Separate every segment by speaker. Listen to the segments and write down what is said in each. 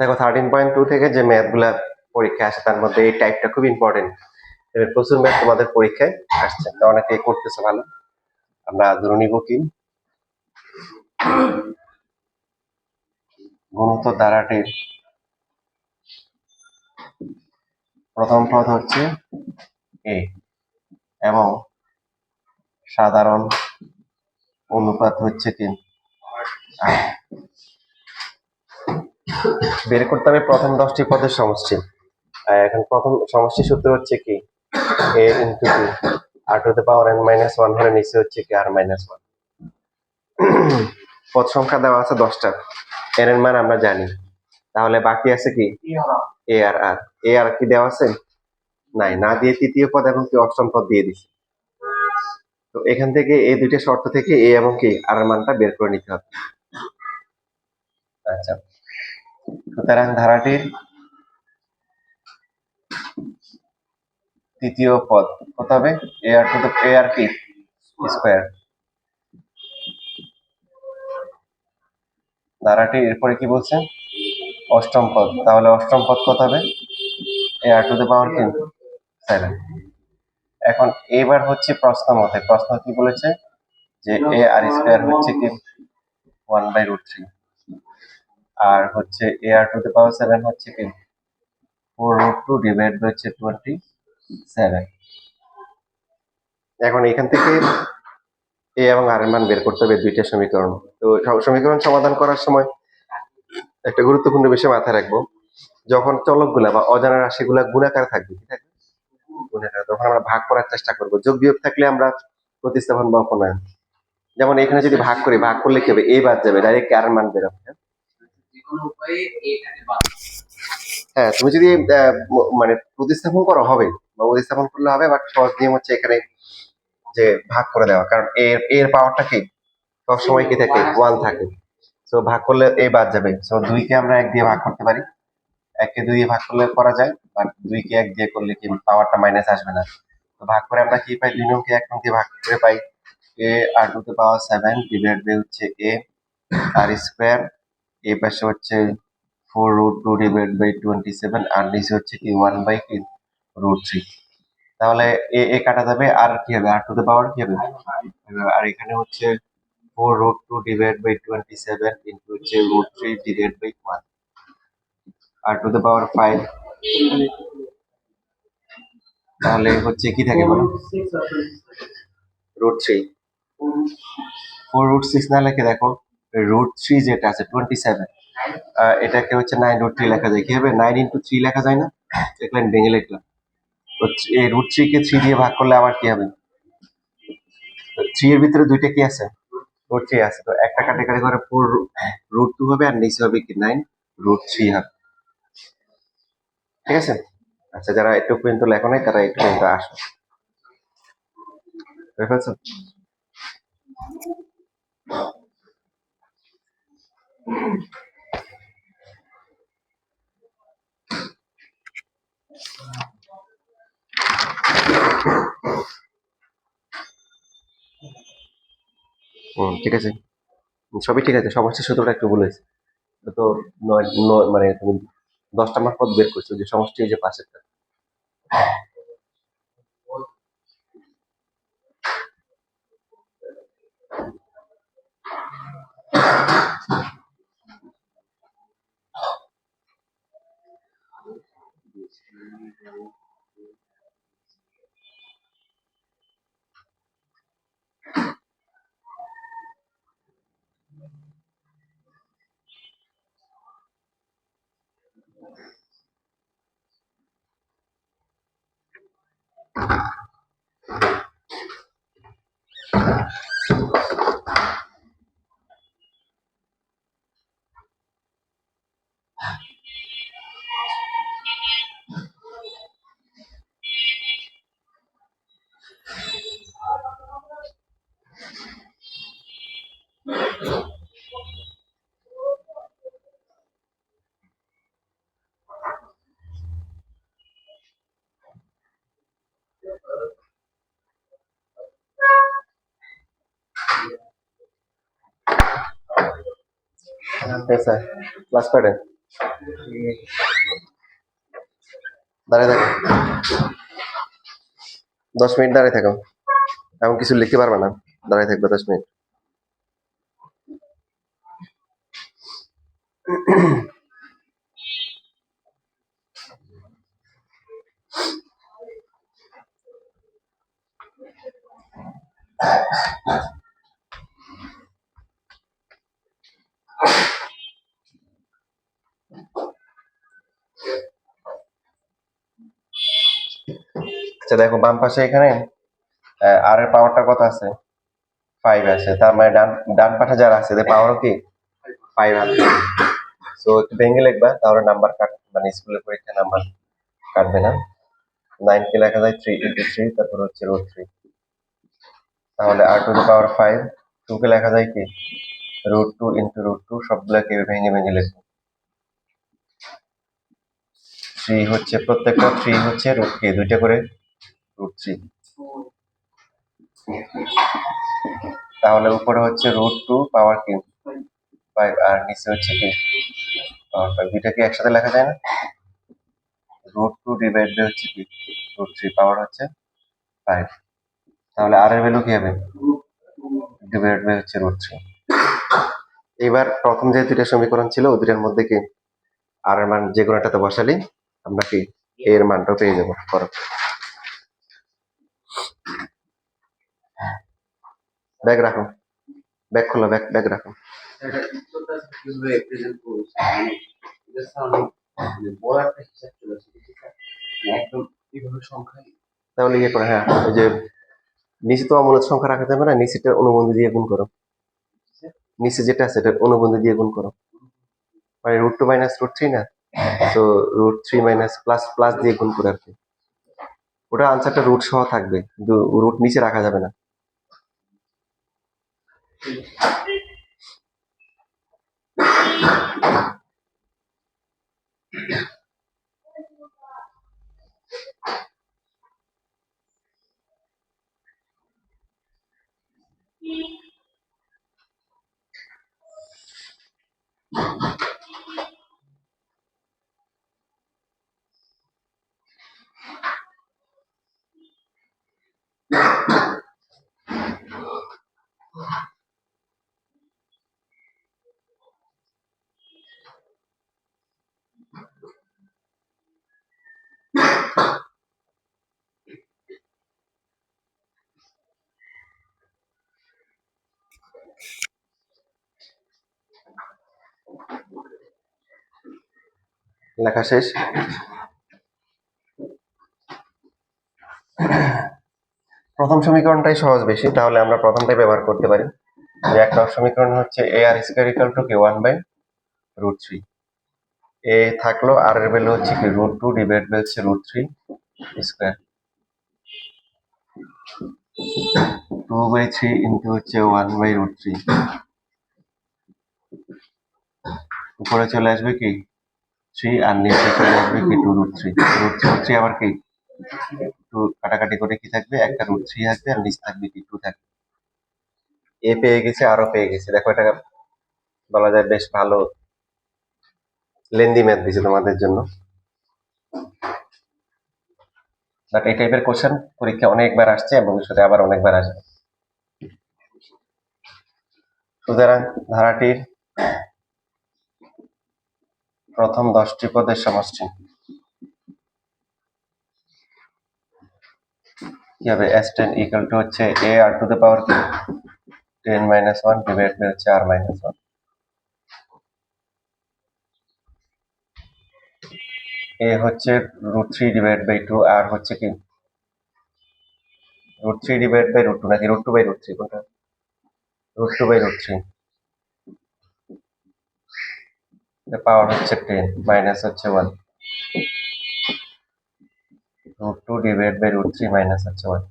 Speaker 1: দেখো 13.2 থেকে যে ম্যাথ গুলা পরীক্ষা আসে তার মধ্যে এই টাইপটা খুব ইম্পর্টেন্ট। প্রচুর ম্যাথ তোমাদের পরীক্ষায় আসছে, তো অনেকে করতেছে ভালো। আমরা ধরে নিব কি গুণিত ধারাটির প্রথম পদ হচ্ছে এ এবং সাধারণ অনুপাত হচ্ছে 3। বের করতে হবে প্রথম 10টি পদের সমষ্টি। এখন প্রথম সমষ্টি সূত্র হচ্ছে কি a into two r to the power n minus one হলে নিচে হচ্ছে কি আর মাইনাস ওয়ান। পদ সংখ্যা দেওয়া আছে 10টা, এর মান আমরা জানি, তাহলে বাকি আছে কি এ আর আর। এ আর কি দেওয়া আছে? নাই, না দিয়ে তৃতীয় পদ এবং কি অষ্টম পদ দিয়ে দিছে। তো এখান থেকে এই দুইটা শর্ত থেকে এ এবং কি আর এর মানটা বের করে নিতে হবে। আচ্ছা, সুতরাং ধারাটির তৃতীয় পদ কত হবে? এ আর টু এ আর কি স্কয়ার। ধারাটি এরপরে কি বলছে? অষ্টম পদ, তাহলে অষ্টম পদ কত হবে? এ আর টু দ্য পাওয়ার কি 7। এখন এবার হচ্ছে প্রশ্ন মতে, প্রশ্ন কি বলেছে যে এ আর স্কয়ার হচ্ছে কি 1/√3 আর হচ্ছে এ আর টু দ্য পাওয়ার 7 হচ্ছে কি 4√2 ডিভাইড বাই হচ্ছে 27। এখন এখান থেকে এ এবং আর এর মান বের করতে হবে দুইটা সমীকরণ। তো সমীকরণ সমাধান করার সময় একটা গুরুত্বপূর্ণ বিষয় মাথায় রাখবো, যখন চলকগুলা বা অজানা রাশিগুলা গুণাকার থাকবে, কি থাকবে? গুণাকার, তখন আমরা ভাগ করার চেষ্টা করবো। যোগ বিয়োগ থাকলে আমরা প্রতিস্থাপন বা অপনয়ন। যেমন এখানে যদি ভাগ করি, ভাগ করলে কি হবে? এ বাদ যাবে, ডাইরেক্ট আর মান বের হবে। হ্যাঁ, তুমি যদি মানে প্রতিস্থাপন করা হবে বা প্রতিস্থাপন করলে হবে, বাট সহজ নিয়ম হচ্ছে এখানে যে ভাগ করে দেওয়া, কারণ এর এর পাওয়ারটা কি সবসময় কি থাকে? 1 থাকে। তো ভাগ করলে এ বাদ যাবে, তো 2 কে আমরা 1 দিয়ে ভাগ করতে পারি, 1 কে 2 দিয়ে ভাগ করলে করা যায়, বাট 2 কে 1 দিয়ে করলে কি পাওয়ারটা মাইনাস আসবে না। তো ভাগ করে আমরা কি পাই? 2 নং কে 1 নং দিয়ে ভাগ করে পাই A R to the power 7 divide by হচ্ছে এ আর স্কয়ার। এই পাশে হচ্ছে 4√2 ডিভাইড বাই 27 আর নিচে হচ্ছে কি 1/√3। তাহলে এ এ কাটা যাবে, আর কি হবে? আর টু দ্য পাওয়ার কি হবে? আর এখানে হচ্ছে 4√2 ডিভাইড বাই 27 ইনটু হচ্ছে √3 divide by 1 r to the power 5। তাহলে হচ্ছে কি থাকে বলো? √3। 4√6 না লিখে দেখো √3 যেটা আছে 27, এটাকে হচ্ছে 9√3 লেখা যায়। কি হবে? 9 ইন্টু 3 লেখা যায় না? এক লাইন ভেঙে লিখলাম। এই √3 কে 3 দিয়ে ভাগ করলে আবার কি হবে? 3 এর ভিতরে দুইটা কি আছে? √3 আছে, তো একটা কাটাকাটি করে 4√2 হবে আর নিচে হবে কি 9√3 হবে। ঠিক আছে? আচ্ছা, যারা একটু পর্যন্ত লেখো নাই তারা একটু পর্যন্ত আসো। বুঝতে পারছো? ঠিক আছে, সবই ঠিক আছে, সমষ্টির সূত্রটা একটু বলেছি। তো মানে তুমি 10টা মার্ক পদ বের করছো, যে সমষ্টি যে পাশেরটা। হ্যাঁ স্যার, ক্লাস কয়টায়? দাঁড়িয়ে থাকো, 10 মিনিট দাঁড়িয়ে থাকো, এমন কিছু লিখতে পারবে না, দাঁড়িয়ে থাকবে 10 মিনিট। আচ্ছা দেখো, বাম পাশে এখানে আর এর পাওয়ারটা কত আছে? 5 আছে, তার মানে ডান ডান পাশে যারা আছে এদের পাওয়ারও কি 5 আছে। সো একটু ভেঙে লিখবা, তাহলে নাম্বার মানে স্কুলের পরীক্ষা নাম্বার কাটবে না। 9 কে লেখা যায় 3 × 3, তারপর হচ্ছে √3, তাহলে r⁵, 2 কে লেখা যায় কি √2 × √2, সবগুলোকে ভেঙে ভেঙে লিখবো। 3 হচ্ছে প্রত্যেকটা 3 হচ্ছে √কে 2টা করে √3, তাহলে উপরে হচ্ছে √2 পাওয়ার কি 5, আর নিচে হচ্ছে কি পাওয়ার 5, দুইটা কি একসাথে লেখা যায় না? √2 ডিভাইড বাই হচ্ছে কি √3, পাওয়ার হচ্ছে 5, তাহলে আর এর ভ্যালু কি হবে ডিভাইড বাই হচ্ছে √3। এবার প্রথম যে দুইটা সমীকরণ ছিল ওই দুইটার মধ্যে কি আর এর মান যে কোনোটাতে বসালি আমরা কি এর মানটা পেয়ে যাবো। করো, ব্যাগ রাখো, ব্যাগ খোলো, ব্যাগ রাখো। তাহলে ইয়ে করে, হ্যাঁ ওই যে নিচে তো অমূলদ সংখ্যা রাখা যাবে না, নিচেটা অনুবন্ধী দিয়ে গুণ করো, নিচে যেটা আছে এটা অনুবন্ধী দিয়ে গুণ করো, মানে √2 - √3 না, তো √3 প্লাস প্লাস দিয়ে গুণ করে আর কি, ওটা আনসারটা রুট সহ থাকবে, কিন্তু রুট নিচে রাখা যাবে না। লেখা শেষ। প্রথম সমীকরণটাই সহজ বেশি, তাহলে আমরা প্রথমটাই ব্যবহার করতে পারি। যে এক নম্বর সমীকরণ হচ্ছে ar² = 1/√3, এ থাকলো, আর এর ভ্যালু হচ্ছে কি √2 ডিভাইড বাই হচ্ছে √3 স্কয়ার, 2/3 ইনটু হচ্ছে 1/√3, উপরে চলে আসবে কি 3, আর নিচে চলে আসবে কি 2√3, √3 আবার কি 2 কাটাকাটি করে কি থাকবে, একটা √3 থাকবে, আর নিচে থাকবে কি 2 থাকবে। এ পেয়ে গেছে, আরো পেয়ে গেছে, দেখো এটা বলা যায় বেশ ভালো লেন্দি ম্যাথ দিয়েছে তোমাদের জন্য, বাট এই টাইপের কোশ্চেন পরীক্ষা অনেকবার আসছে, ভবিষ্যতে আবার অনেকবার আসবে। সুতরাং ধারাটির প্রথম 10টি পদের সমষ্টি কি হবে, s10 = হচ্ছে ar⁴ 10 - 1 ডিভাইড বাই হচ্ছে r-1, এ হচ্ছে √3 ডিভাইড বাই 2, আর হচ্ছে কি √3 ডিভাইড বাই √2 নাকি √2/√3, কোনটা √2/√3, পাওয়ার হচ্ছে 10 মাইনাস হচ্ছে 1, √2 ডিভাইড বাই √3 মাইনাস হচ্ছে 1।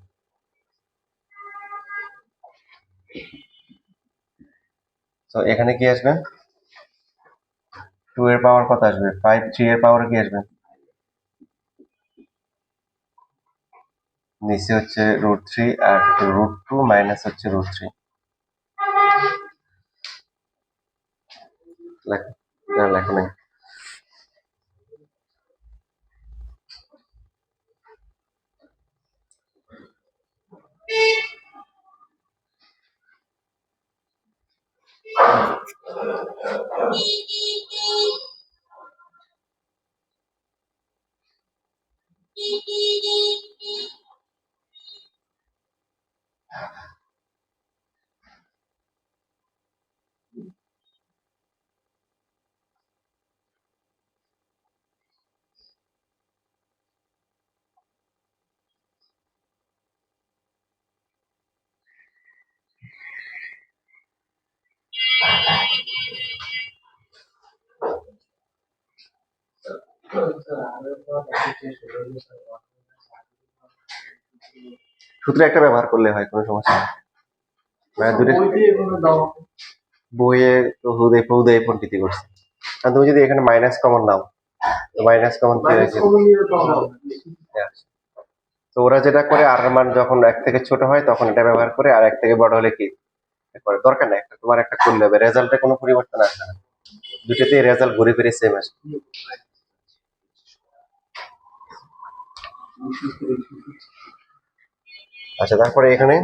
Speaker 1: তো এখানে কি আসবে, 2 এর পাওয়ার কত আসবে 5, 3 এর পাওয়ার কি আসবে নিচে হচ্ছে √3, আর √2 মাইনাস হচ্ছে √3, লেখো, লেখো নাই। সূত্র একটা ব্যবহার করলে হয়, কোনো সমস্যা নেই। মানে দুটো বইয়ে তো হুদয় পণ্ডিতি করছে। আর তুমি যদি এখানে মাইনাস কমন নাও, তো মাইনাস কমন কি হয়েছে? তো ওরা যেটা করে আর মান যখন 1 থেকে ছোট হয় তখন এটা ব্যবহার করে, আর 1 থেকে বড় হলে কি করে? দরকার নেই, একটা তোমার একটা করলে হবে, রেজাল্টে কোনো পরিবর্তন আসবে না, দুটোতেই রেজাল্ট ঘুরে ফিরে সেম আসে। আচ্ছা, তারপরে এখানে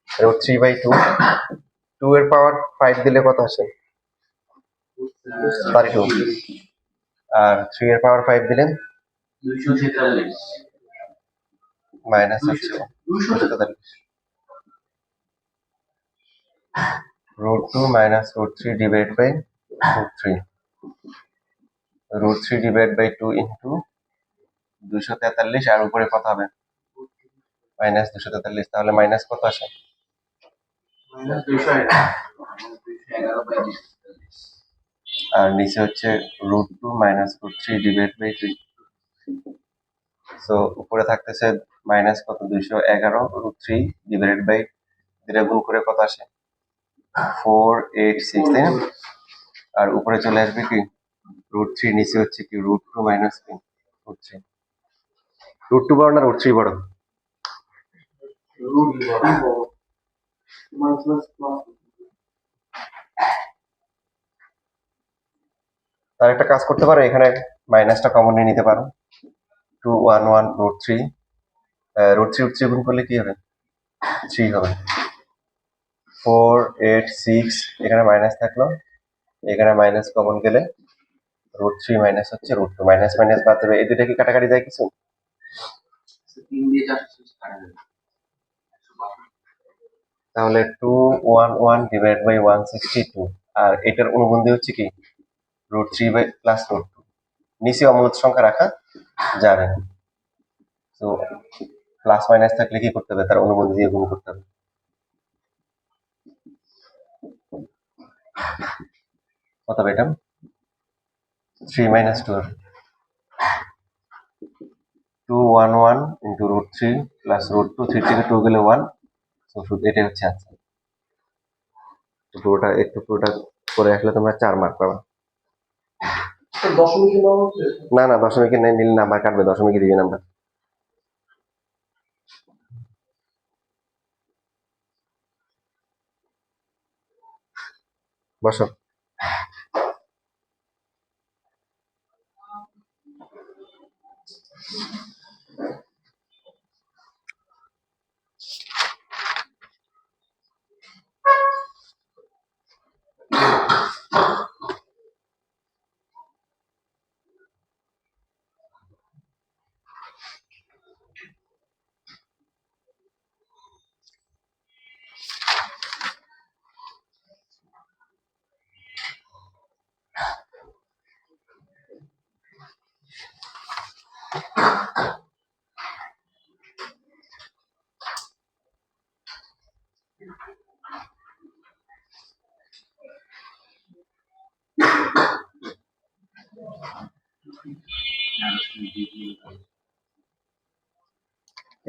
Speaker 1: √3/2, 2 এর পাওয়ার 5 দিলে কত আসে? 32। আর 3 এর পাওয়ার 5 দিলে মাইনাস হচ্ছে 243। √2 minus √3 divided by √3, √3 divided by 2 into 243, আর উপরে কত হবে? মাইনাস 243। তাহলে মাইনাস কত আসে? আর নিচে হচ্ছে √2 minus √3 divided by 3। সো উপরে থাকতেছে মাইনাস কত? 211, √3 divided by 3 গুণ করে কত আসে? 486, তাই না? আর উপরে চলে আসবে কি √3, নিচে হচ্ছে কি √2 minus √3। √2 বড় না √3 বড়? তার একটা কাজ করতে পারো, এখানে মাইনাসটা কমন নিয়ে নিতে পারো। 211 √3, √3 গুণ করলে কি হবে? 3 হবে। 486, এখানে মাইনাস থাকলো, এখানে মাইনাস কমন গেলে √3 মাইনাস হচ্ছে √2, মাইনাস মাইনাস বাদ দেবে। এই দুটা কি কাটাকাটি যায় কিছু? তাহলে 211 ডিভাইড বাই 162, আর এটার অনুবন্ধী হচ্ছে কি √3 বাই প্লাস √2। নিচে অমূলত সংখ্যা রাখা যাবে না, তো প্লাস মাইনাস থাকলে কি করতে হবে? তার অনুবন্ধী দিয়ে গুণ করতে হবে। কত হবে এটা? 3 minus 2 হবে। 211 into √3 plus √2, 3 থেকে 2 গেলে 1, তো শুধু এটাই হচ্ছে আনসার। পুরোটা করে আসলে তোমরা 4 মার্ক পাবা। না না, দশমিকে নিলে নাম্বার কাটবে, দশমিকে দিবে নাম্বার। বসো।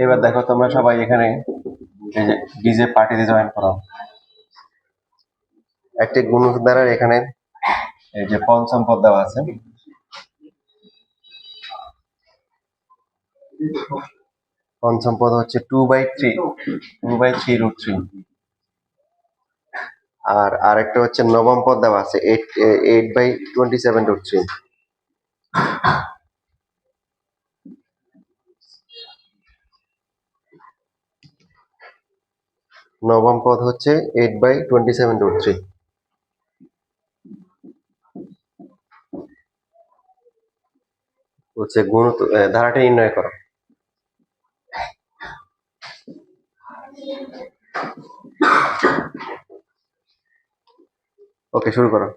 Speaker 1: এবার দেখো, তোমরা সবাই এখানে এই যে ডিজে পার্টিতে জয়েন করো। একটি গুণক দ্বারা এখানে এই যে পঞ্চম পদ দেওয়া আছে, পঞ্চম পদ হচ্ছে 2/3 √3, আর আরেকটা হচ্ছে নবম পদ দেওয়া আছে 8/27 √3। নবম পদ হচ্ছে 8/27√3। হচ্ছে ধারাটি নির্ণয় করো। ওকে, শুরু করো।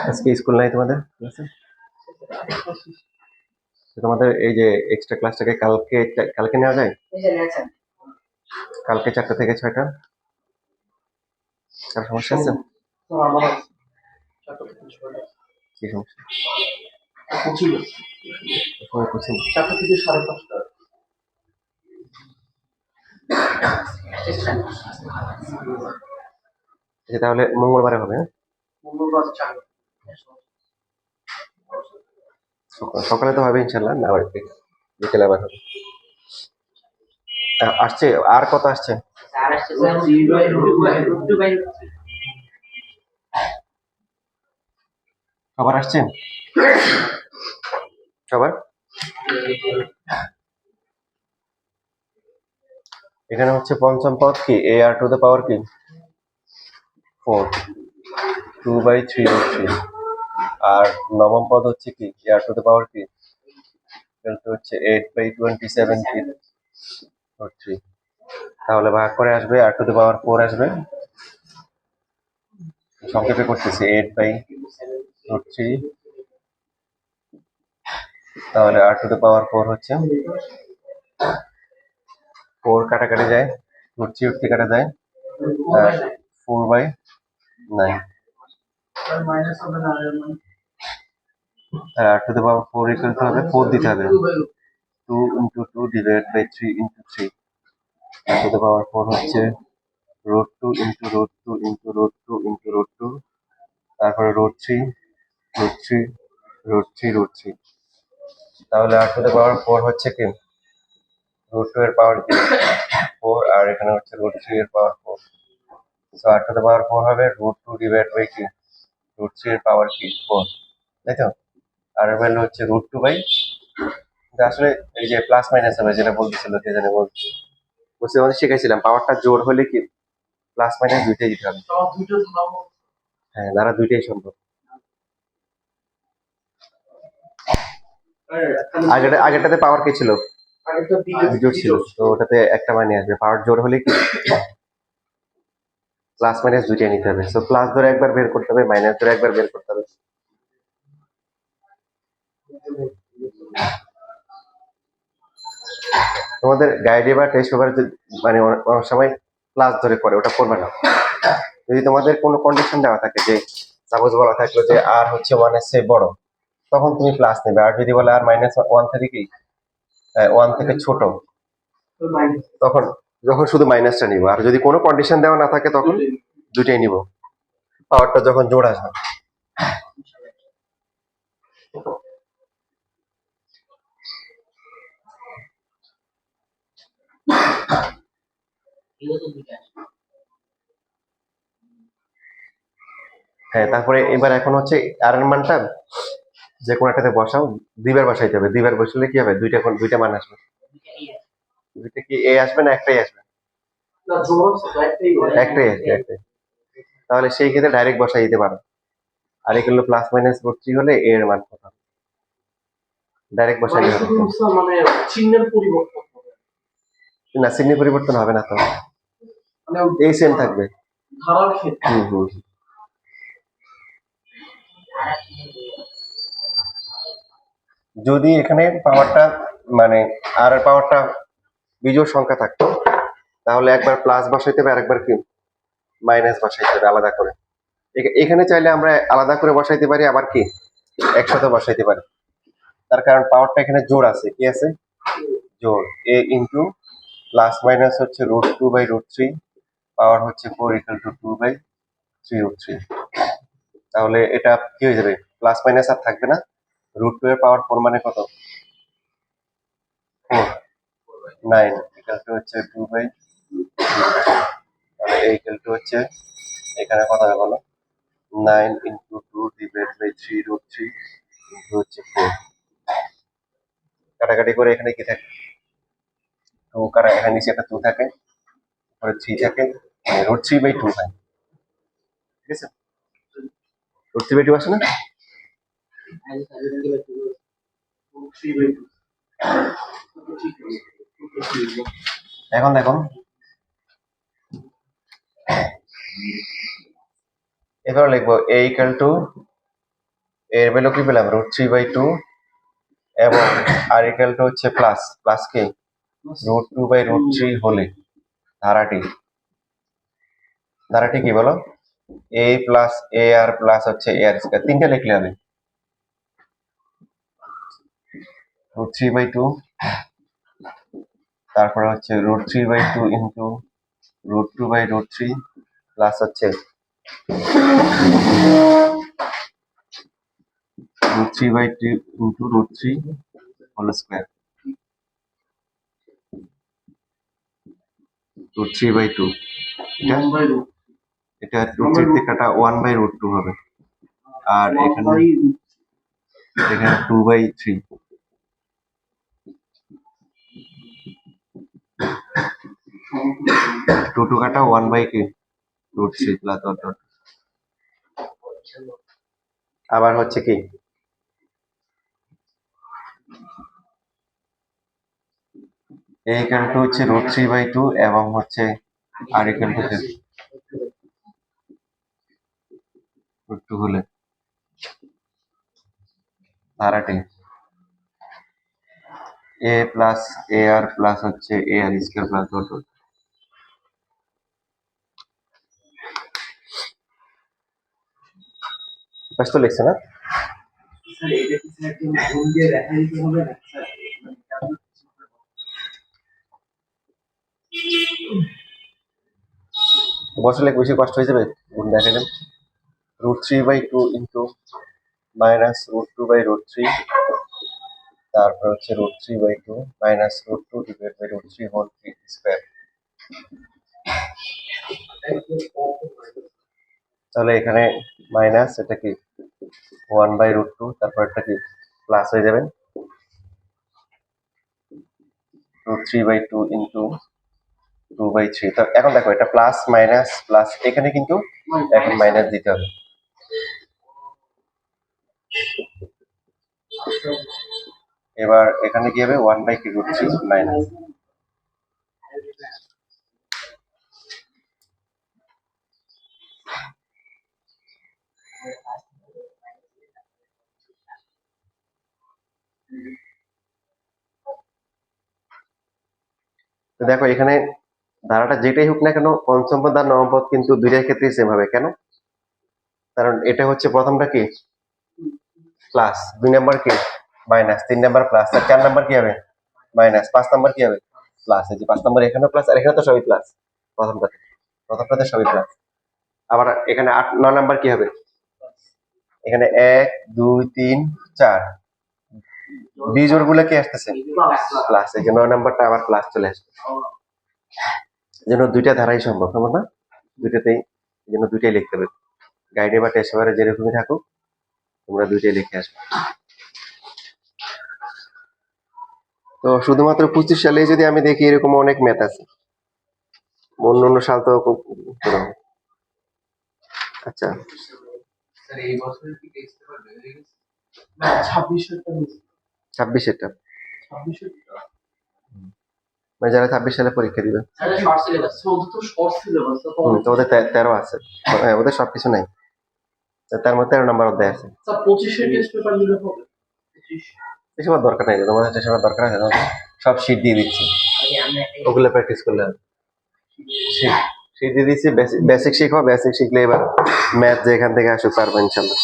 Speaker 1: আজকে স্কুল নাই তোমাদের ক্লাসে? তোমাদের এই যে এক্সট্রা ক্লাসটাকে কালকে নেওয়া যায়? কালকে 4টা থেকে 6টা। আর সমস্যা আছে? কি সমস্যা?
Speaker 2: পৌঁছিল
Speaker 1: ফোনে করছেন?
Speaker 2: 4টা থেকে 5:30।
Speaker 1: আচ্ছা, তাহলে মঙ্গলবারে হবে, হ্যাঁ?
Speaker 2: মঙ্গলবার 4।
Speaker 1: সকালে তো হবে ইনশাল্লাহ, না আবার বিকেলে আবার হবে। আসছে আর কত আসছে? সবার আসছে? সবার? এখানে হচ্ছে পঞ্চম পদ কি, এ আর টু দ্য পাওয়ার কি 4, 2/3 আর নবম পদ হচ্ছে কি, এ আর টু দ্য পাওয়ার কি হচ্ছে 8/27 কি 3। তাহলে ভাগ করে আসবে, আর টু দ্য পাওয়ার 4 আসবে, সংক্ষেপে করতেছি 8/3। তাহলে আর টু দ্য পাওয়ার 4 হচ্ছে 4 কাটাকাটি যায়, √3 উঠতে কাটা যায়, 4/9। R to the power 4 equal to হবে 4 দিতে হবে, 2 into 2 divided by 3 into 3। R to the power 4 হচ্ছে √2 into √2 into √2 into √2, তারপরে √3 √3 √3 √3। তাহলে আর টু দ্য পাওয়ার 4 হচ্ছে কি √2 এর পাওয়ার কি 4, আর এখানে হচ্ছে √3 এর power 4। So r to the power 4 হবে √2 ডিভাইড বাই কি √3 এর পাওয়ার কি 4, তাই তো? আর এর ভ্যালু হচ্ছে √2 বাই, আসলে এই যে প্লাস মাইনাস হবে যেটা বলতেছিল, কে জানে বলছে, বুঝতে আমাদের শিখাইছিলাম পাওয়ারটা জোর হলে কি প্লাস মাইনাস দুইটাই দিতে হবে। হ্যাঁ, দ্বারা দুইটাই সম্ভব। আগেরটাতে পাওয়ার কি ছিল, জোর ছিল, তো ওটাতে একটা মানে আসবে। পাওয়ার জোর হলে কি প্লাস মাইনাস দুইটাই নিতে হবে। সো প্লাস ধরে একবার বের করতে হবে, মাইনাস ধরে একবার বের করতে হবে। তোমাদের গাইডে বা টেস্ট পেপারে মানে অনেক সময় প্লাস ধরে পড়ে, ওটা পড়বে না। যদি তোমাদের কোনো কন্ডিশন দেওয়া থাকে, যে সাপোজ বলা থাকলো যে আর হচ্ছে 1 এর চেয়ে বড়, তখন তুমি প্লাস নেবে। আর যদি বলে আর -1 থেকে কি 1 থেকে ছোট, তখন যখন শুধু মাইনাসটা নিব। আর যদি কোনো কন্ডিশন দেওয়া না থাকে তখন দুইটাই নিব, পাওয়ারটা যখন জোড় আসবে। হ্যাঁ, তারপরে এবার এখন হচ্ছে আর এর মানটা যে কোনো একটাতে বসাও, দুইবার বসাইতে হবে। দুইবার বসালে কি হবে, দুইটা মান আসবে। দুইটা কি এ আসবে না একটাই আসবে? একটাই আসবে, একটাই। তাহলে সেই ক্ষেত্রে ডাইরেক্ট বসাই দিতে পারো। আর এগুলো প্লাস মাইনাস √3 হলে এ এর মান কত, ডাইরেক্ট বসাই দিতে হবে।
Speaker 2: মানে চিহ্নের পরিবর্তন হবে
Speaker 1: না, চিহ্নের পরিবর্তন হবে না তো,
Speaker 2: মানে
Speaker 1: এই সেম থাকবে
Speaker 2: ধারার ক্ষেত্রে।
Speaker 1: যদি এখানে পাওয়ারটা মানে আর এর পাওয়ারটা বিজোড় সংখ্যা থাকতো, তাহলে একবার প্লাস বসাইতে হবে আর একবার কি মাইনাস বসাইতে হবে আলাদা করে। এখানে চাইলে আমরা আলাদা করে বসাইতে পারি, আবার কি একসাথে বসাইতে পারি। তার কারণ পাওয়ারটা এখানে জোড় আছে, কি আছে জোড়, এ ইন্টু প্লাস মাইনাস হচ্ছে √2/√3, পাওয়ার হচ্ছে 4 ইকুয়াল টু 2/3√3। তাহলে এটা কি হয়ে যাবে, প্লাস মাইনাস আর থাকবে না। √2 এর পাওয়ার 4 মানে কত, 4, 9 ইকুয়াল টু হচ্ছে 2/, তাহলে ইকুয়াল টু হচ্ছে এখানে কত হবে বলো, 9 ইন্টু 2 ডিভাইড বাই 3√3 ইন্টু হচ্ছে 4। কাটাকাটি করে এখানে কি থাকে, 2 কাটা, এখানে নিচে একটা 2 থাকে, পরে 3 থাকে, মানে √3/2 হয়। ঠিক আছে, √3/2 আসে না? এখন দেখো, এবার লিখবো a ইকুয়াল টু, এর ভ্যালু কি পেলাম √3/2, এবং আর ইকুয়াল টু হচ্ছে প্লাস কি √2/√3 হলে ধারাটি কি বলো, a plus a r plus হচ্ছে এ আর স্কয়ার, তিনটা লিখলে হবে। √3/2, তারপরে হচ্ছে √3/2 ইন্টু √2/√3 প্লাস হচ্ছে √3/2 ইন্টু √3 হোল স্কোয়ার, √3/2 এটা
Speaker 2: 1/√,
Speaker 1: এটা √3 থেকে কাটা 1/√2 হবে, আর এখানে 2/3, 2 কাটা 1/√3 প্লাস ডট ডট। আবার হচ্ছে কি এইখানটা হচ্ছে √3/2 এবং হচ্ছে আর এখানটা √2 হলে ধারাটি a প্লাস ar প্লাস হচ্ছে ar square plus dot dot. বাস তো লিখছে না?
Speaker 2: স্যার এটা কি স্যার একটু গুণ দিয়ে দেখা দিতে হবে না স্যার?
Speaker 1: বসলে বেশি কষ্ট হয়ে যাবে, গুণ দেখালেন। √3/2 ইন্টু মাইনাস √2/√3, তারপর হচ্ছে √3/2 minus √2 divide by √3 whole square. তাহলে এখানে মাইনাস, এটা কি 1/√2, তারপর এটা কি প্লাস হয়ে যাবে √3/2 ইন্টু 2/3। তো এখন দেখো এটা প্লাস মাইনাস প্লাস, এখানে কিন্তু এখন মাইনাস দিতে হবে। এবার এখানে কি হবে 1/√3 মাইনাস, তো দেখো এখানে ধারাটা যেটাই হোক না কেন পঞ্চম পদ আর নবম পদ কিন্তু দুইটার ক্ষেত্রেই সেম হবে। কেন? কারণ এটা হচ্ছে প্রথমটা কি প্লাস, 2 নাম্বার কি মাইনাস, 3 নাম্বার প্লাস, আর 4 নাম্বার কি হবে মাইনাস, 5 নাম্বার কি হবে প্লাস। এই যে 5 নাম্বার এখানেও প্লাস, আর এখানে তো সবই প্লাস, প্রথমটাতে সবই প্লাস। আবার এখানে 9 নাম্বার কি হবে, এখানে 1 2 3 4 বিজোড় গুলো কি আসতেছে প্লাস, এই যে 9 নাম্বারটা আবার প্লাস চলে আসবে। এই জন্য দুইটা ধারাই সম্ভব, সম্ভব না দুইটাতেই, এই জন্য দুইটাই লিখতে হবে। গাইডে বা টেস্ট পেপারে যেরকমই থাকুক তোমরা দুইটাই লিখে আসবে। তো শুধুমাত্র 25 সালে যদি আমি দেখি এরকম অনেক ম্যাথ আছে, অন্য অন্য সাল তো আচ্ছা
Speaker 2: স্যার এই বছর কি টেস্ট পেপার বের হয়ে গেছে? না 26 এর
Speaker 1: 26-এরটা,
Speaker 2: 26
Speaker 1: মানে যারা 26 সালে পরীক্ষা দিবে।
Speaker 2: স্যার শর্ট সিলেবাস, ওদের তো শর্ট সিলেবাস তো
Speaker 1: তো ওদের 13 আছে, হ্যাঁ ওদের সবকিছু নাই, তার মধ্যে 13 নাম্বার অধ্যায় আছে।
Speaker 2: স্যার 25 এর টেস্ট পেপার নিলে হবে 25
Speaker 1: এসব দরকার নাই, তোমাদের সেসব দরকার আছে, সব শীট দিয়ে দিচ্ছি, ওগুলো প্র্যাকটিস করলে হবে। শীট দিয়ে দিচ্ছি, বেসিক শিখো, বেসিক শিখলে এবার ম্যাথ যেখান থেকে আসুক পারবো ইনশাল্লাহ।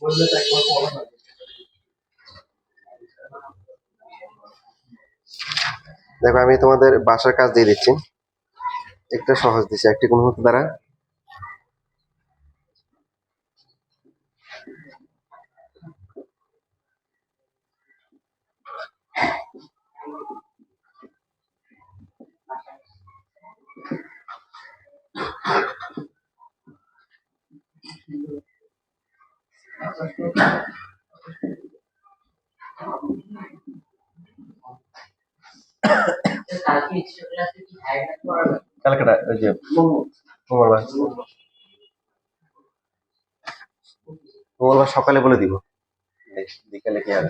Speaker 2: বললে তো একবার পড়া হবে।
Speaker 1: দেখো আমি তোমাদের বাসার কাজ দিয়ে দিচ্ছি, একটা সহজ দিচ্ছি, একটি কোন হতে দ্বারা কালকেটা ওই যে মঙ্গলবার, মঙ্গলবার সকালে বলে দিব, বিকালে কি হবে।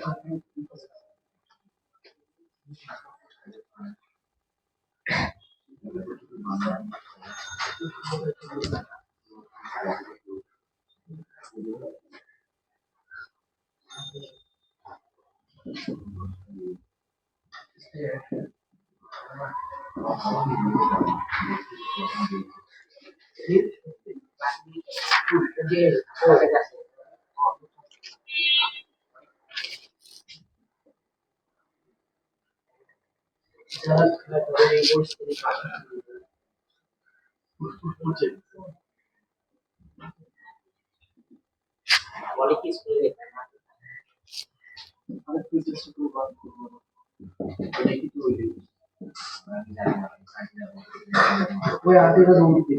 Speaker 2: যারা খেলা করে এই কোর্স করে বুঝছে অনেক কিছু করে অনেক কিছু শুরু করা অনেক কিছু হইলে ওই আর্টিকেল জমিতে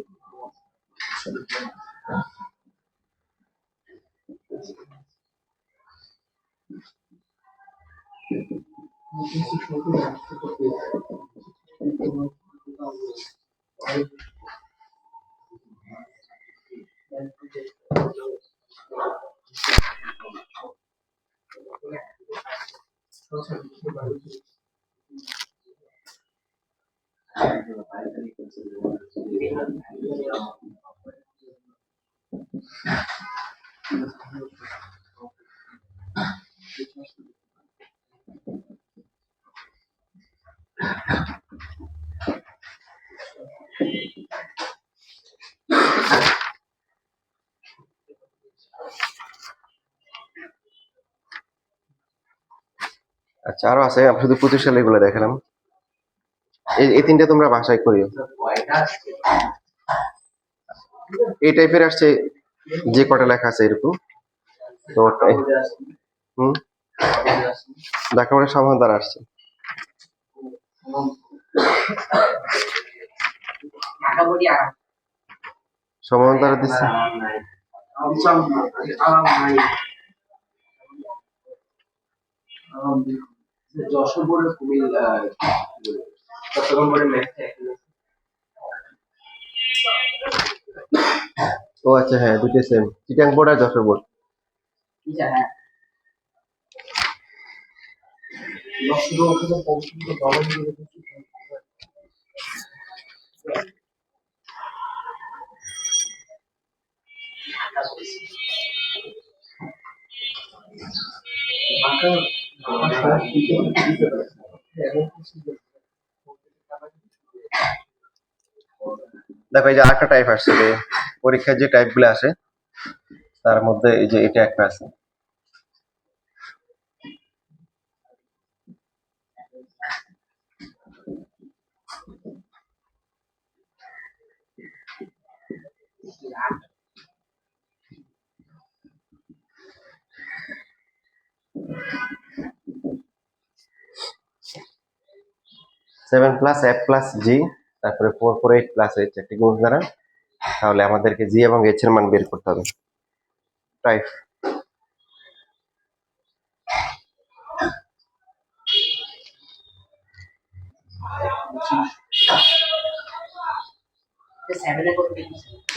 Speaker 1: আচ্ছা, আরো আছে, আমি শুধু 25 সালে এগুলো দেখালাম। এই তিনটা তোমরা বাসায় করিও। এই টাইপের আসছে, যে কটা লেখা আছে এরকম। তো হুম, লেখাপড়ার সমাধান দ্বারা আসছে। সমাধান দ্বারা দিচ্ছে।
Speaker 2: যশোর বোর্ডের কুমিল্লা চট্টগ্রাম বোর্ডের ম্যাথ
Speaker 1: ও আচ্ছা, হ্যাঁ, দুইটা সেম, চিটাং বোর্ড আর যশোর বোর্ড।
Speaker 2: হ্যাঁ যশোর ওখানে পৌঁছতে দমন দিয়ে
Speaker 1: দেখো, এই যে আরেকটা টাইপ আসছে, যে পরীক্ষার যে টাইপ গুলো আসে তার মধ্যে এই যে এটা একটা আছে। সেভেন প্লাস এফ প্লাস জি, তারপরে 448 প্লাস এইচ একটি গুণ দ্বারা, তাহলে আমাদেরকে জি এবং এইচ এর মান বের করতে হবে। টাইপ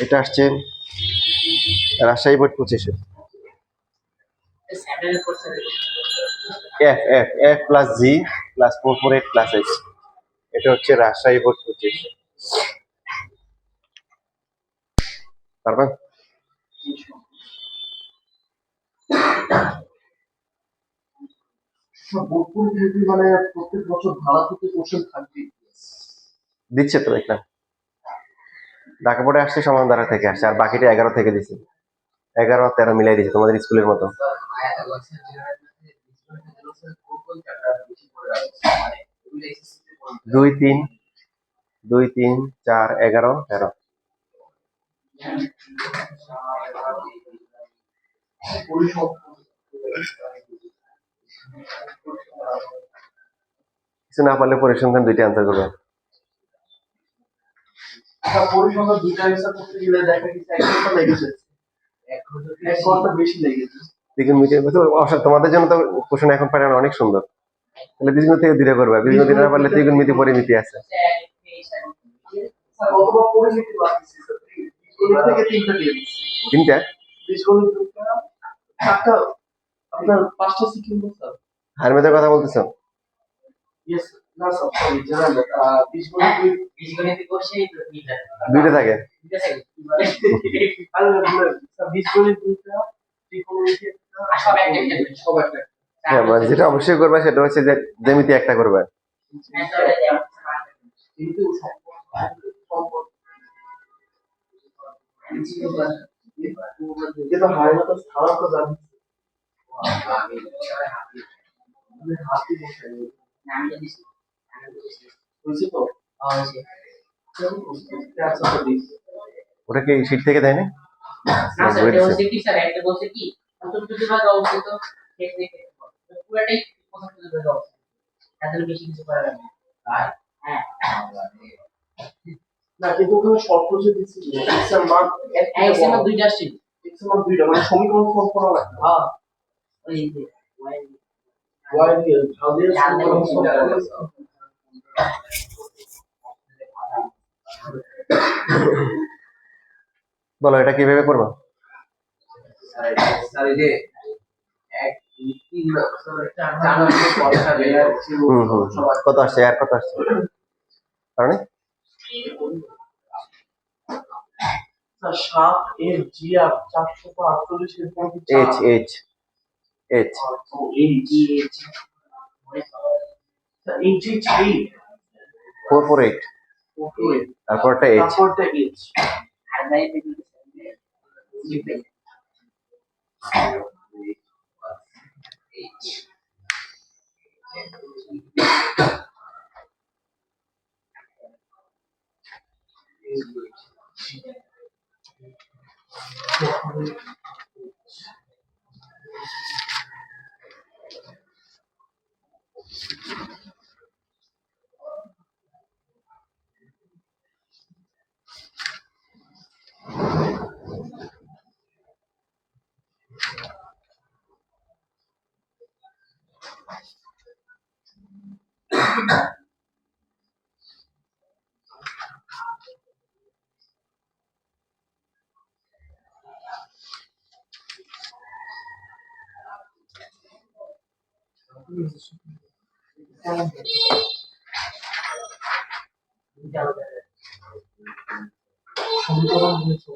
Speaker 1: এটা আসছে রাজশাহী বোর্ড 25-এ। F F F plus G plus 448 plus H, এটা হচ্ছে রাজশাহী বোর্ড 25। তারপর
Speaker 2: বোলপুর যদি মানে প্রত্যেক বছর ধারা থেকে কোশ্চেন থাকবে
Speaker 1: দিচ্ছে তো দেখলাম, ঢাকা বোর্ডে আসছে সমান ধারা থেকে আসছে, আর বাকিটা 11 থেকে দিচ্ছে, 11 আর 13 মিলাই দিচ্ছে তোমাদের স্কুলের মতো। 2 3 2 3 4 11 13। কিছু না পারলে পরিসংখ্যান দুইটা আনসার করবে।
Speaker 2: পরিসংখ্যান দুইটা অ্যান্সার করতে গেলে দেখা গেছে 1 ঘন্টা লেগেছে, 1 ঘন্টা বেশি লেগেছে।
Speaker 1: দ্বিগুণ মিটার তো তোমাদের জন্য তো কোশ্চেন এখন পাঠানো অনেক সুন্দর, তাহলে দ্বিগুণ থেকে ধীরে করবে, দ্বিগুণ না পারলে ত্রিগুণ মিতি পরিমিতি আছে।
Speaker 2: স্যার অথবা পরিমিতি বাড়ছে স্যার, থেকে তিনটা দিয়ে দিচ্ছি।
Speaker 1: তিনটা
Speaker 2: বীজগণিত দুইটা, চারটা, আপনার 5টা সিকিউর স্যার।
Speaker 1: হারমেদের কথা বলতেছো?
Speaker 2: ইয়েস, না স্যার সরি জানেন বীজগণিত কোর্সে
Speaker 1: দুইটা থাকে।
Speaker 2: আর স্যার বীজগণিত দুইটা, ত্রিকোণমিতি একটা, সব একটা।
Speaker 1: হ্যাঁ, মানে যেটা অবশ্যই করবে সেটা হচ্ছে যে জ্যামিতি একটা করবে।
Speaker 2: কিন্তু কিন্তু হায় না তো সারা তো জানি আমি হাতি বসাই বুঝছি তো
Speaker 3: হয়েছে।
Speaker 2: আচ্ছা তো দিস
Speaker 1: ওটা কি শীট থেকে দেয় না?
Speaker 3: না স্যার,
Speaker 1: বলে
Speaker 3: এটা
Speaker 1: দিছে।
Speaker 3: হচ্ছে কি স্যার, একটা বলছে কি প্রথম দুটি ভাগ অবস্থিত ক্ষেত্রে পুরোটাই প্রথম দুটি ভাগ অবস্থিত, তাদের বেশি কিছু করা যাবে না। হ্যাঁ
Speaker 2: না, কিন্তু ওখানে শর্ত যে দিচ্ছি এক্স এর মান
Speaker 3: হ্যাঁ, এক্স এর মান দুইটা আসছে।
Speaker 2: এক্স এর মান দুইটা, মানে সমীকরণ ফর্ম করা লাগবে।
Speaker 3: হ্যাঁ, ওই যে
Speaker 2: ওয়াই দিয়ে তাহলে
Speaker 3: জানলে
Speaker 2: সমীকরণ
Speaker 3: কি
Speaker 2: ফর্ম
Speaker 3: করা
Speaker 2: করলে
Speaker 3: যাবে?
Speaker 1: বলো এটা কিভাবে করবো?
Speaker 2: স্যার এই যে 1 2 3 4 নম্বর পরীক্ষা বের হচ্ছে সবাই
Speaker 1: কত আসছে আর কত আসছে কারণে
Speaker 2: স্যার 7 এর জি আর 448 এর পর কি
Speaker 1: এইচ এইচ এইচ
Speaker 2: তো এই জি স্যার এই জি
Speaker 1: 448
Speaker 2: ওকে
Speaker 1: তারপরটা এইচ।
Speaker 2: তারপরটা এইচ
Speaker 3: আর ভাই লিখবে
Speaker 2: সমীকরণ দিয়েছে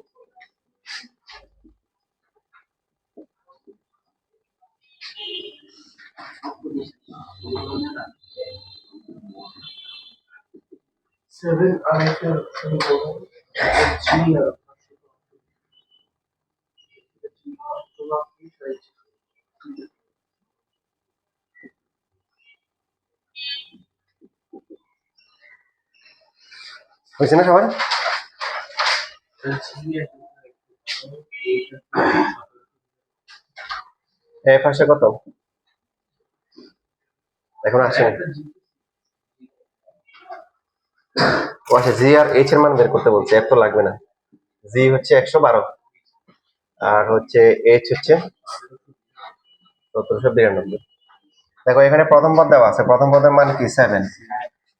Speaker 2: 7 আর একটা সমীকরণ জি আর
Speaker 1: হয়েছে না সবার? এ ফার্স্টে কত এখন আসে? ও আচ্ছা, জি আর এইচ এর মান বের করতে বলছে, এত লাগবে না। জি হচ্ছে 112 আর হচ্ছে এইচ হচ্ছে 1792। দেখো এখানে প্রথম পদ দেওয়া আছে, প্রথম পদের মান কি 7,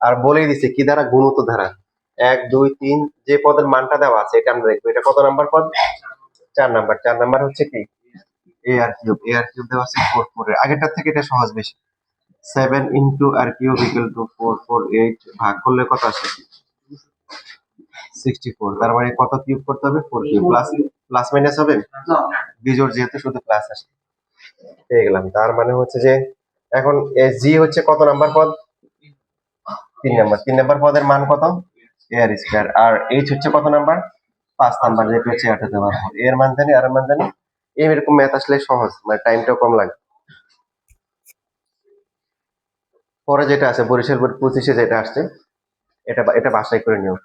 Speaker 1: আর বলেই দিছে কি দ্বারা, গুণিত ধারা 1 2 3, যে পদের মানটা দেওয়া আছে এটা আমরা দেখবো, এটা কত নাম্বার পদ? 4 নাম্বার। 4 নাম্বার হচ্ছে কি এ আর কিউব, এ আর কিউব দেওয়া আছে 4 এর আগেরটার থেকে এটা সহজ বেশি। 7 into r cube equal to 448, ভাগ করলে কত আসে? 64। তার মানে কত কিউব করতে হবে? 4 কিউব। প্লাস প্লাস মাইনাস হবে, বিজোড় যেহেতু শুধু প্লাস আসে। পেয়ে গেলাম। তার মানে হচ্ছে যে এখন জি হচ্ছে কত নাম্বার পদ? 3 নাম্বার। 3 নাম্বার পদের মান কত? এ আর স্কয়ার। আর এইচ হচ্ছে কত নাম্বার? 5 নাম্বার, যেটা হচ্ছে 8 তে পারবো। এর মান জানি আর এর মান জানি। এরকম ম্যাথ আসলে সহজ, মানে টাইমটাও কম লাগে। পরে যেটা আছে বরিশাল বোর্ড 25-এ যেটা আসছে, এটা এটা বাছাই করে নিও।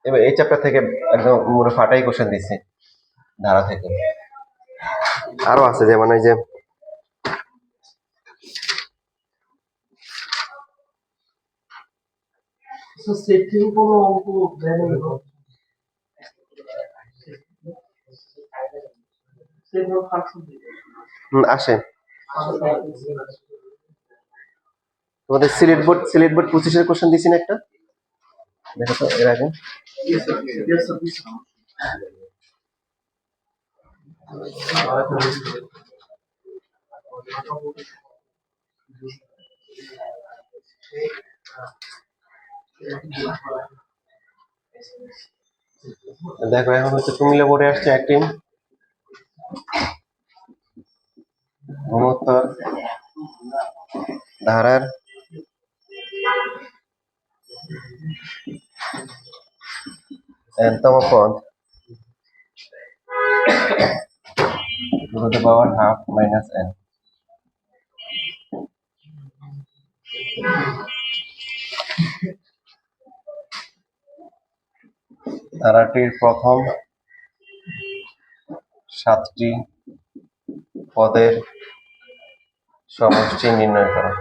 Speaker 1: এবার এই চ্যাপ্টার থেকে একদম পুরো ফাটাই কোশ্চেন দিচ্ছে ধারা থেকে। আরো আছে যেমন এই যে
Speaker 2: সেটিং কোনো অঙ্ক দেয় না, সেগুলো ফাংশন দিবে
Speaker 1: আসে তোমাদের সিলেট বোর্ড 25-এর কোশ্চেন দিছি না একটা, দেখো তো এর আগে। দেখো এখন হচ্ছে কুমিল্লা বোর্ডে আসছে একটি গুণোত্তর ধারার n-তম পদ two to the power half minus n। ধারাটির প্রথম 7টি পদের সমষ্টি নির্ণয় করো।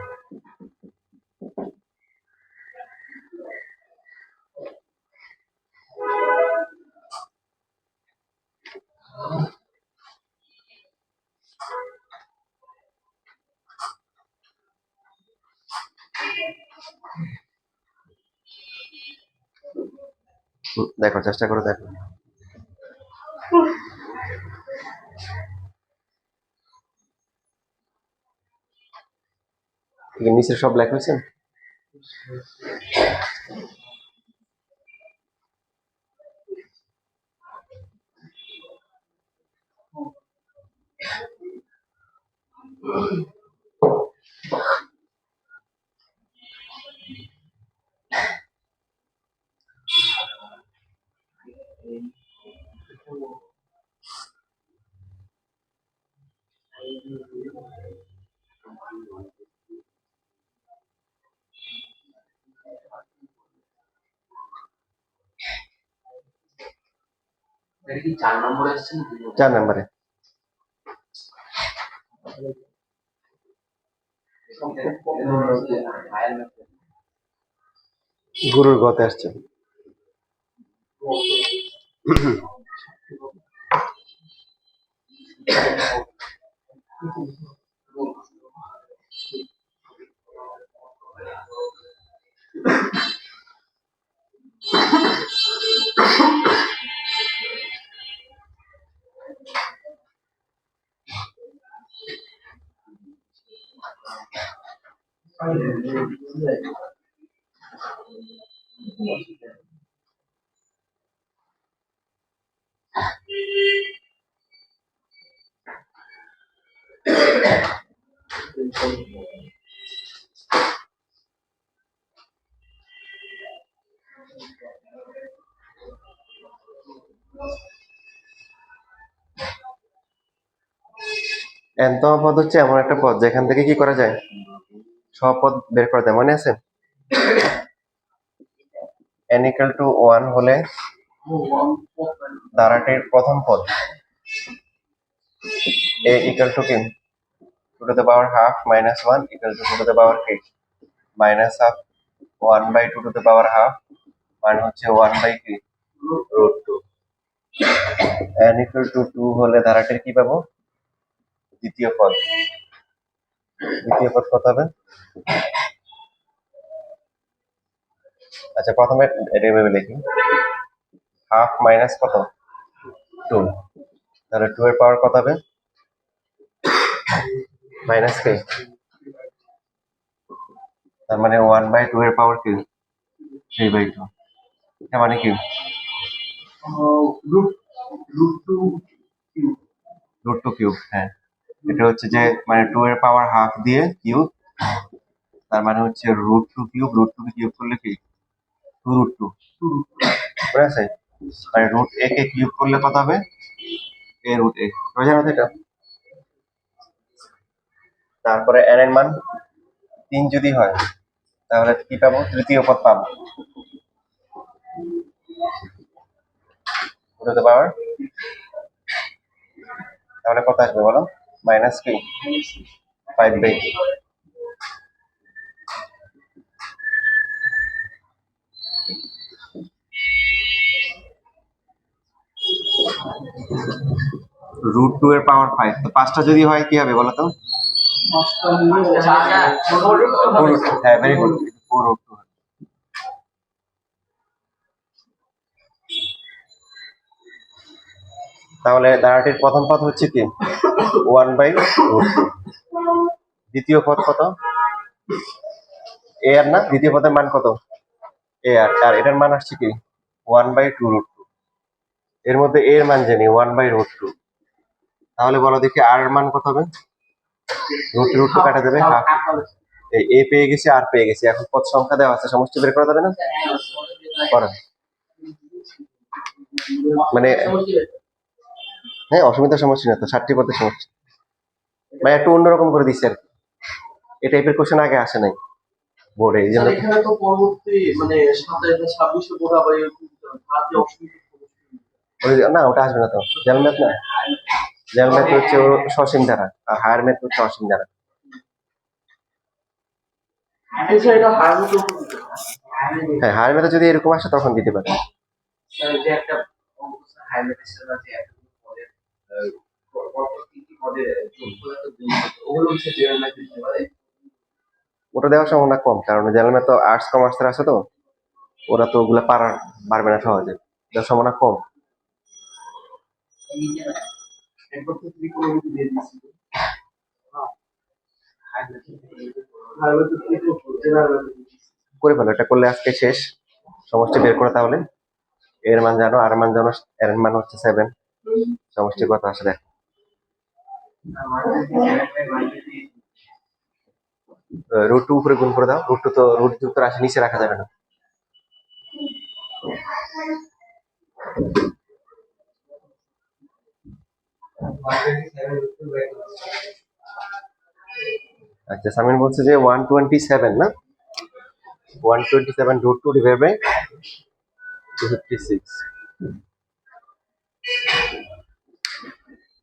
Speaker 1: দেখো, চেষ্টা করে দেখো। নিচের সব লেখা হয়েছে।
Speaker 2: এটা কি 4 নম্বরে আসছে না 2 নম্বরে?
Speaker 1: 4 নম্বরে। গুরুর গতে আসছে। n-তম পদ হচ্ছে এমন একটা পদ যেখান থেকে কি করা যায়, সব পদ বের করা যায়। মনে আছে? n = 1 হলে ধারাটির প্রথম পদ a = কি, 2 to the power half minus 1 = 2 to the power কি, minus half। 1/2 to the power half মানে হচ্ছে 1 কি, √2। n = 2 হলে ধারাটির কি পাবো, দ্বিতীয় পদ। দ্বিতীয় পদ কত হবে? আচ্ছা, প্রথমে এটা এভাবে লিখি, হাফ মাইনাস কত, 2। তাহলে 2 এর পাওয়ার কত হবে, মাইনাস কে, তার মানে 1/2 এর পাওয়ার কি, 3/2। এটা মানে কি, √2 কিউব। হ্যাঁ, এটা হচ্ছে যে মানে 2 এর পাওয়ার হাফ দিয়ে কিউব, তার মানে হচ্ছে √2 কিউব। √2 কে কিউব করলে কি, 2√2। ঠিক আছে? মানে √a কে কিউব করলে কত হবে, a√a। বুঝা গেল এটা? তারপরে n এর মান 3 যদি হয় তাহলে কি পাবো, তৃতীয় পদ পাবো। বুঝতে পারো? তাহলে কত আসবে বলো, মাইনাস কি, 5/2। √2 এর পাওয়ার 5, তো 5টা যদি হয় কি হবে বলো তো, হ্যাঁ, ভেরি গুড, 4√2। তাহলে ধারাটির প্রথম পদ হচ্ছে কি, 1/√2। দ্বিতীয় পদ কত, a আর না, দ্বিতীয় পদের মান কত, a আর এটার মান আসছে কি, 1/2√2। এর মধ্যে a এর মান জানি 1/√2। তাহলে বলো দেখি আর এর মান কত হবে, √2 কাটা দেবে হাফ। এই a পেয়ে গেছি, আর পেয়ে গেছি। এখন পদ সংখ্যা দেওয়া আছে, সমষ্টি বের করা যাবে না? করেন মানে
Speaker 3: সমষ্টি বের করো।
Speaker 1: হ্যাঁ, অসুবিধা সমস্যা না তো, 60 পদের সমস্যা ভাই একটু অন্যরকম করে দিচ্ছে আর কি। এই টাইপের কোশ্চেন আগে আসে নাই বোর্ডে, এই জন্য
Speaker 2: স্যার এখানে তো পরবর্তী মানে 27 পড়া বা এরকম হাতে অসুবিধা
Speaker 1: না ওটা আসবে না তো, জেনারেল ম্যাথ না, জেনারেল ম্যাথ হচ্ছে ও সসীম ধারা, আর হায়ার ম্যাথ হচ্ছে অসীম ধারা।
Speaker 2: আচ্ছা এটা হার মতো
Speaker 1: হ্যাঁ, হায়ার ম্যাথে যদি এরকম আসে তখন দিতে পারে।
Speaker 2: স্যার যে একটা অঙ্ক স্যার হাই ম্যাথের আছে এতগুলো পদের পরবর্তী কি পদের যোগফল তো গুণ ওগুলো হচ্ছে জেনারেল ম্যাথ দিতে পারে।
Speaker 1: ওটা দেওয়ার সম্ভাবনা কম, কারণ জেনারেল ম্যাথ তো আর্টস কমার্সের আছে তো, ওরা তো ওগুলা পারবে না সহজে, দেওয়ার সম্ভাবনা কম।
Speaker 2: একবার তো ত্রিকোণমিতি দিয়ে দিয়েছি হাই ম্যাথ জেনারেল
Speaker 1: করে ফেলো, এটা করলে আজকে শেষ। সমষ্টি বের করে তাহলে, এর মান জানো, আর মান জানো, এর মান হচ্ছে 7, সমষ্টি কত আসে দেখ। রুট টু উপরে গুণ করে দাও, রুট টু তো রুট যুক্ত রাশি নিচে রাখা যাবে না। আচ্ছা, সামিন বলছে যে 127 না, 127 রুট টু ডিভাইড বাই 256,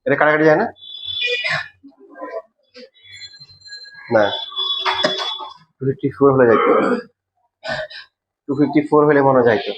Speaker 1: এটা কাটাকাটি যায় না? না, 254 হলে যাইতো, 254 হলে মনে যাইতো।